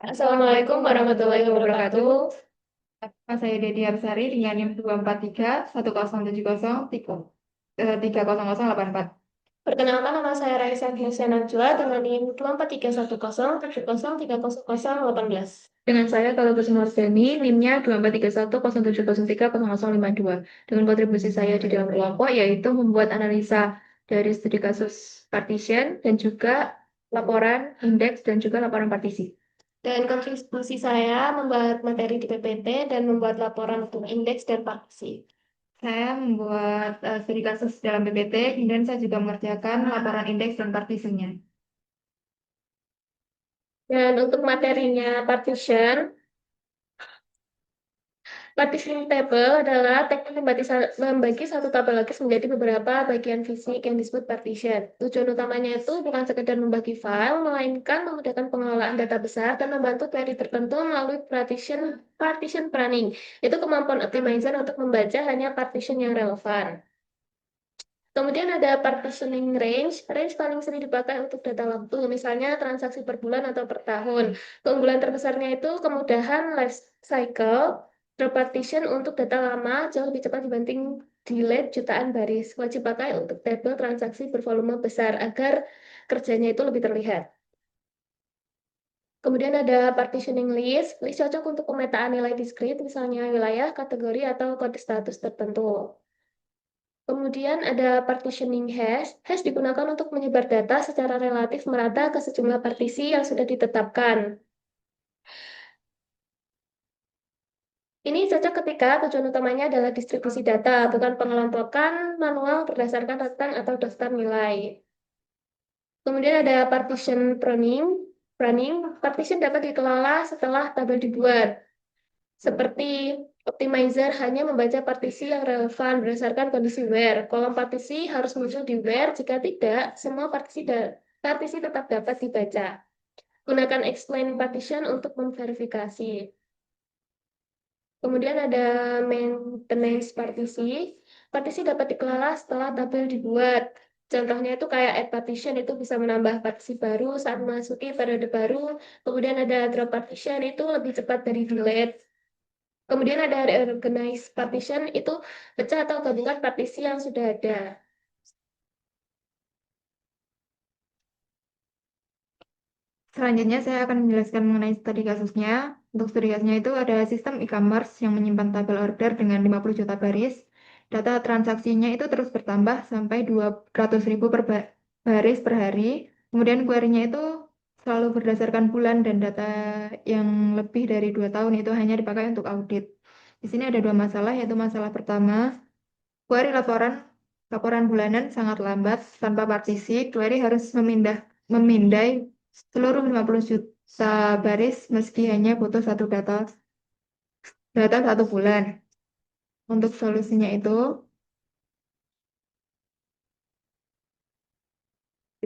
Assalamualaikum warahmatullahi wabarakatuh. Nama saya Dedi Absari dengan NIM 243 1070 30084. Perkenalkan, nama saya Raisa Gilsia Najwa dengan NIM 2431070303018. Dengan saya kalau Mardani, NIM-nya 2431070030052. Dengan kontribusi saya di dalam kelompok yaitu membuat analisa dari studi kasus partition dan juga laporan indeks dan juga laporan partisi. Dan kontribusi saya membuat materi di PPT dan membuat laporan untuk indeks dan partisi. Saya membuat studi kasus dalam PPT, kemudian saya juga mengerjakan laporan indeks dan partisinya. Dan untuk materinya partition, partitioning table adalah teknik membagi satu tabel logis menjadi beberapa bagian fisik yang disebut partition. Tujuan utamanya itu bukan sekedar membagi file, melainkan memudahkan pengelolaan data besar dan membantu query tertentu melalui partition planning. Itu kemampuan optimizer untuk membaca hanya partition yang relevan. Kemudian ada partitioning range. Range paling sering dipakai untuk data waktu, misalnya transaksi per bulan atau per tahun. Keunggulan terbesarnya itu kemudahan life cycle. Drop partition untuk data lama jauh lebih cepat dibanding delete jutaan baris. Wajib pakai untuk tabel transaksi bervolume besar agar kerjanya itu lebih terlihat. Kemudian ada partitioning list. List cocok untuk pemetaan nilai diskrit, misalnya wilayah, kategori, atau kode status tertentu. Kemudian ada partitioning hash. Hash digunakan untuk menyebar data secara relatif merata ke sejumlah partisi yang sudah ditetapkan. Ini cocok ketika tujuan utamanya adalah distribusi data, bukan pengelompokan manual berdasarkan rentang atau daftar nilai. Kemudian ada partition pruning. Partition dapat dikelola setelah tabel dibuat. Seperti optimizer hanya membaca partisi yang relevan berdasarkan kondisi where. Kolom partisi harus muncul di where, jika tidak, semua partisi tetap dapat dibaca. Gunakan explain partition untuk memverifikasi. Kemudian ada maintenance partisi. Partisi dapat dikelola setelah tabel dibuat. Contohnya itu kayak add partition, itu bisa menambah partisi baru saat memasuki periode baru. Kemudian ada drop partition, itu lebih cepat dari delete. Kemudian ada reorganize partition, itu pecah atau gabungkan partisi yang sudah ada. Selanjutnya saya akan menjelaskan mengenai studi kasusnya. Untuk studi kasusnya itu ada sistem e-commerce yang menyimpan tabel order dengan 50 juta baris. Data transaksinya itu terus bertambah sampai 200.000 baris per hari. Kemudian query-nya itu selalu berdasarkan bulan dan data yang lebih dari 2 tahun itu hanya dipakai untuk audit. Di sini ada dua masalah, yaitu masalah pertama, query laporan bulanan sangat lambat tanpa partisi. Query harus memindai seluruh 50 juta baris meski hanya butuh data 1 bulan. Untuk solusinya itu,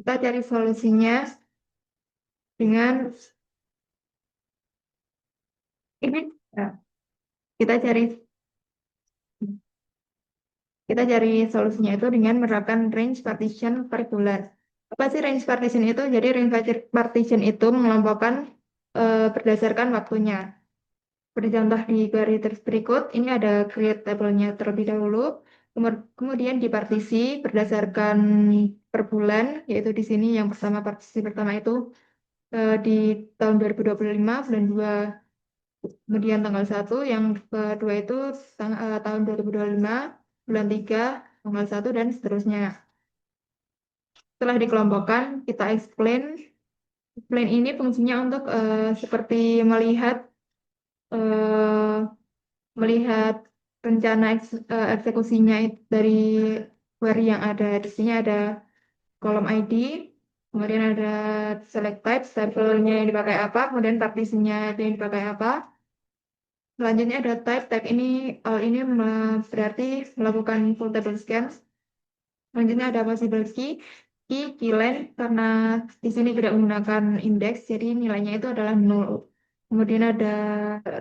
kita cari solusinya dengan ini. Nah, kita cari kita cari solusinya itu dengan menerapkan range partition per bulan. Apa sih range partition itu? Jadi range partition itu mengelompokkan berdasarkan waktunya. Bercontoh di query berikut, ini ada create table-nya terlebih dahulu, kemudian dipartisi berdasarkan per bulan, yaitu di sini yang pertama partisi pertama itu di tahun 2025 bulan 2, kemudian tanggal 1, yang kedua itu tahun 2025 bulan 3 tanggal 1 dan seterusnya. Setelah dikelompokkan, kita explain. Explain ini fungsinya untuk seperti eh, melihat rencana eksekusinya dari query yang ada. Di sini ada kolom ID, kemudian ada select type, tabelnya yang dipakai apa, kemudian partisinya itu yang dipakai apa. Selanjutnya ada type ini, ini berarti melakukan full table scan. Selanjutnya ada possible keylen, karena di sini tidak menggunakan indeks, jadi nilainya itu adalah 0. Kemudian ada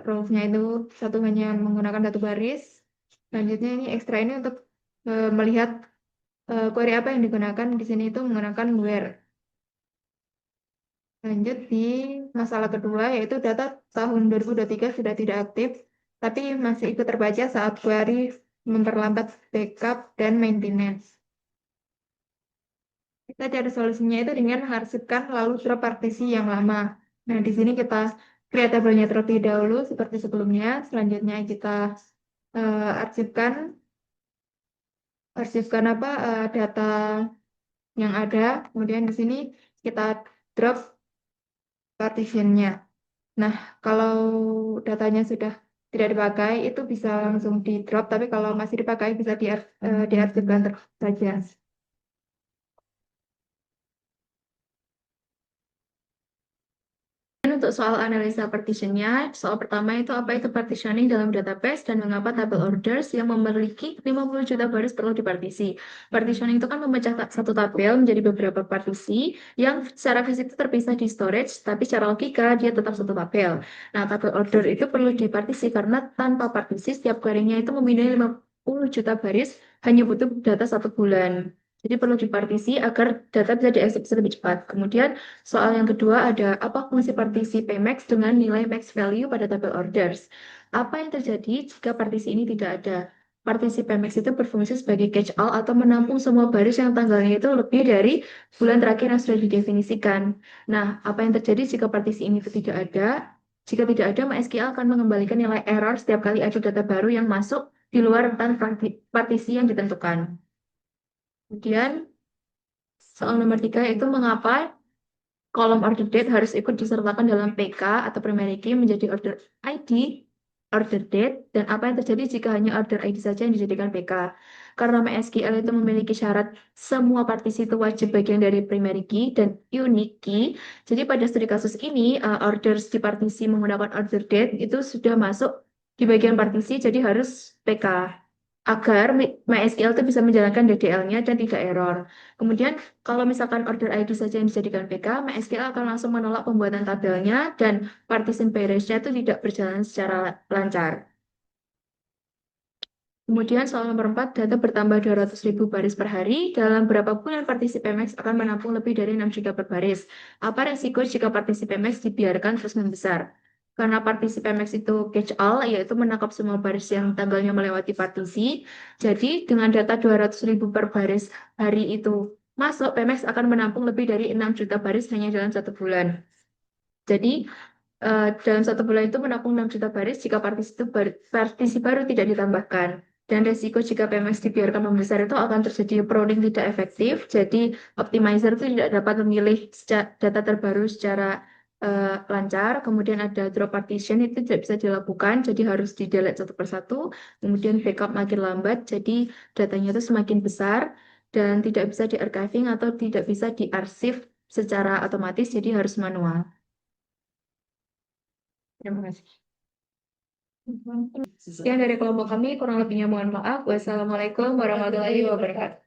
rows-nya itu satu hanya menggunakan satu baris. Selanjutnya ini extra ini untuk melihat query apa yang digunakan. Di sini itu menggunakan where. Lanjut di masalah kedua, yaitu data tahun 2023 sudah tidak aktif, tapi masih ikut terbaca saat query memperlambat backup dan maintenance. Kita cari solusinya itu dengan mengarsipkan lalu drop partisi yang lama. Nah, di sini kita create tabelnya terlebih dahulu seperti sebelumnya. Selanjutnya kita arsipkan data yang ada. Kemudian di sini kita drop partitionnya. Nah, kalau datanya sudah tidak dipakai, itu bisa langsung di drop. Tapi kalau masih dipakai, bisa diarsipkan terus saja. Dan untuk soal analisa partitionnya, soal pertama itu apa itu partitioning dalam database dan mengapa tabel orders yang memiliki 50 juta baris perlu dipartisi. Partitioning itu kan memecah satu tabel menjadi beberapa partisi yang secara fisik itu terpisah di storage, tapi secara logika dia tetap satu tabel. Nah, tabel order itu perlu dipartisi karena tanpa partisi setiap query-nya itu memiliki 50 juta baris hanya butuh data 1 bulan. Jadi perlu dipartisi agar data bisa dieksekusi lebih cepat. Kemudian soal yang kedua ada apa fungsi partisi Pmax dengan nilai max value pada tabel orders. Apa yang terjadi jika partisi ini tidak ada? Partisi Pmax itu berfungsi sebagai catch all atau menampung semua baris yang tanggalnya itu lebih dari bulan terakhir yang sudah didefinisikan. Nah, apa yang terjadi jika partisi ini itu tidak ada? Jika tidak ada, MySQL akan mengembalikan nilai error setiap kali ada data baru yang masuk di luar rentan partisi yang ditentukan. Kemudian, soal nomor 3 yaitu mengapa kolom order date harus ikut disertakan dalam PK atau primary key menjadi order ID, order date, dan apa yang terjadi jika hanya order ID saja yang dijadikan PK. Karena MySQL itu memiliki syarat semua partisi itu wajib bagian dari primary key dan unique key. Jadi pada studi kasus ini, orders di partisi menggunakan order date itu sudah masuk di bagian partisi, jadi harus PK agar MySQL itu bisa menjalankan DDL-nya dan tidak error. Kemudian kalau misalkan order ID saja yang dijadikan PK, MySQL akan langsung menolak pembuatan tabelnya dan partition pairage-nya itu tidak berjalan secara lancar. Kemudian soal nomor 4, data bertambah 200.000 baris per hari. Dalam berapa bulan partisi PMX akan menampung lebih dari 6 juta per baris? Apa resiko jika partisi PMX dibiarkan terus membesar? Karena partisi PMX itu catch all, yaitu menangkap semua baris yang tanggalnya melewati partisi. Jadi dengan data 200.000 per baris hari itu masuk, PMX akan menampung lebih dari 6 juta baris hanya dalam 1 bulan. Jadi dalam 1 bulan itu menampung 6 juta baris jika partisi baru tidak ditambahkan. Dan resiko jika PMX dibiarkan membesar itu akan terjadi pruning tidak efektif. Jadi optimizer itu tidak dapat memilih data terbaru secara lancar. Kemudian ada drop partition itu tidak bisa dilakukan. Jadi harus di delete satu persatu. Kemudian backup makin lambat. Jadi datanya itu semakin besar dan tidak bisa di archiving atau tidak bisa diarsip secara otomatis. Jadi harus manual. Terima kasih. Sekian dari kelompok kami, kurang lebihnya mohon maaf. Wassalamualaikum warahmatullahi wabarakatuh.